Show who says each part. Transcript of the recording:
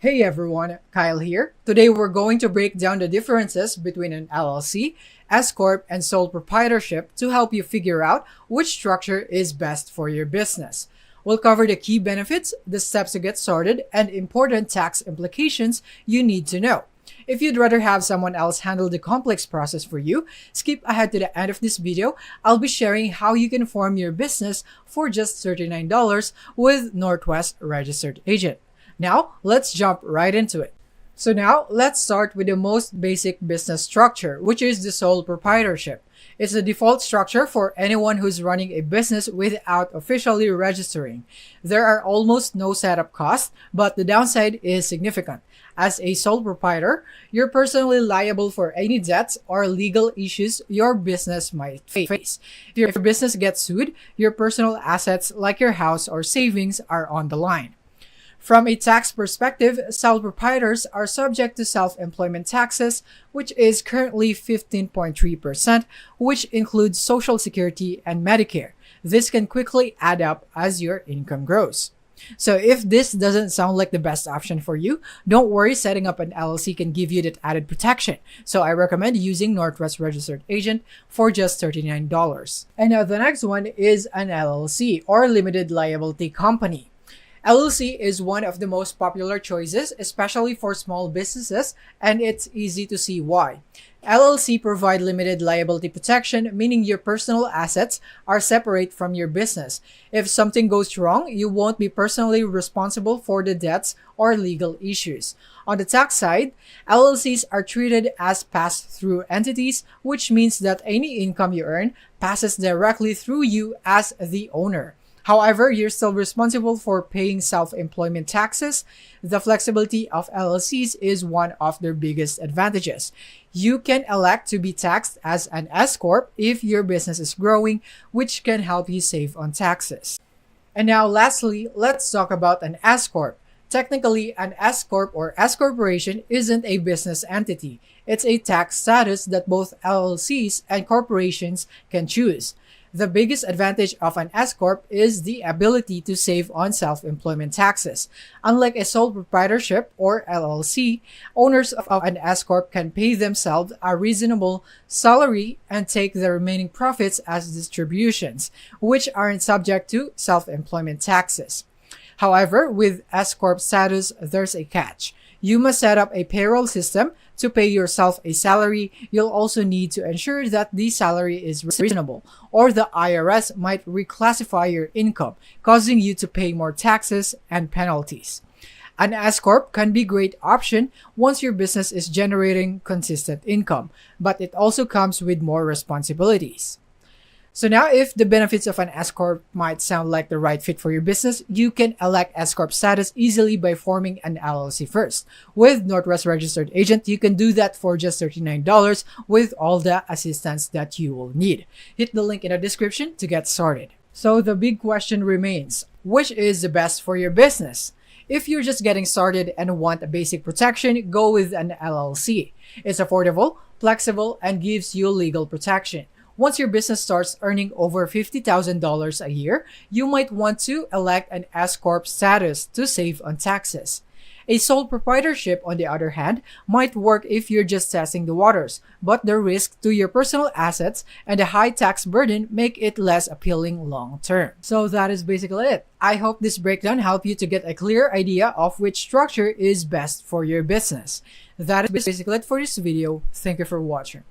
Speaker 1: Hey everyone, Kyle here. Today we're going to break down the differences between an LLC, S Corp, and sole proprietorship to help you figure out which structure is best for your business. We'll cover the key benefits, the steps to get started, and important tax implications you need to know. If you'd rather have someone else handle the complex process for you, skip ahead to the end of this video. I'll be sharing how you can form your business for just $39 with Northwest Registered Agent. Now, let's jump right into it. So now, let's start with the most basic business structure, which is the sole proprietorship. It's the default structure for anyone who's running a business without officially registering. There are almost no setup costs, but the downside is significant. As a sole proprietor, you're personally liable for any debts or legal issues your business might face. If your business gets sued, your personal assets like your house or savings are on the line. From a tax perspective, sole proprietors are subject to self-employment taxes, which is currently 15.3%, which includes Social Security and Medicare. This can quickly add up as your income grows. So if this doesn't sound like the best option for you, don't worry, setting up an LLC can give you that added protection. So I recommend using Northwest Registered Agent for just $39. And now the next one is an LLC, or Limited Liability Company. LLC is one of the most popular choices, especially for small businesses, and it's easy to see why. LLC provide limited liability protection, meaning your personal assets are separate from your business. If something goes wrong, you won't be personally responsible for the debts or legal issues. On the tax side, LLCs are treated as pass-through entities, which means that any income you earn passes directly through you as the owner. However, you're still responsible for paying self-employment taxes. The flexibility of LLCs is one of their biggest advantages. You can elect to be taxed as an S Corp if your business is growing, which can help you save on taxes. And now lastly, let's talk about an S Corp. Technically, an S Corp or S Corporation isn't a business entity. It's a tax status that both LLCs and corporations can choose. The biggest advantage of an S Corp is the ability to save on self-employment taxes. Unlike a sole proprietorship or LLC, owners of an S Corp can pay themselves a reasonable salary and take the remaining profits as distributions, which aren't subject to self-employment taxes. However, with S Corp status, there's a catch. You must set up a payroll system to pay yourself a salary. You'll also need to ensure that the salary is reasonable, or the IRS might reclassify your income, causing you to pay more taxes and penalties. An S Corp can be a great option once your business is generating consistent income, but it also comes with more responsibilities. So now, if the benefits of an S Corp might sound like the right fit for your business, you can elect S Corp status easily by forming an LLC first. With Northwest Registered Agent, you can do that for just $39 with all the assistance that you will need. Hit the link in the description to get started. So the big question remains, which is the best for your business? If you're just getting started and want a basic protection, go with an LLC. It's affordable, flexible, and gives you legal protection. Once your business starts earning over $50,000 a year, you might want to elect an S Corp status to save on taxes. A sole proprietorship, on the other hand, might work if you're just testing the waters, but the risk to your personal assets and the high tax burden make it less appealing long term. So that is basically it. I hope this breakdown helped you to get a clear idea of which structure is best for your business. That is basically it for this video. Thank you for watching.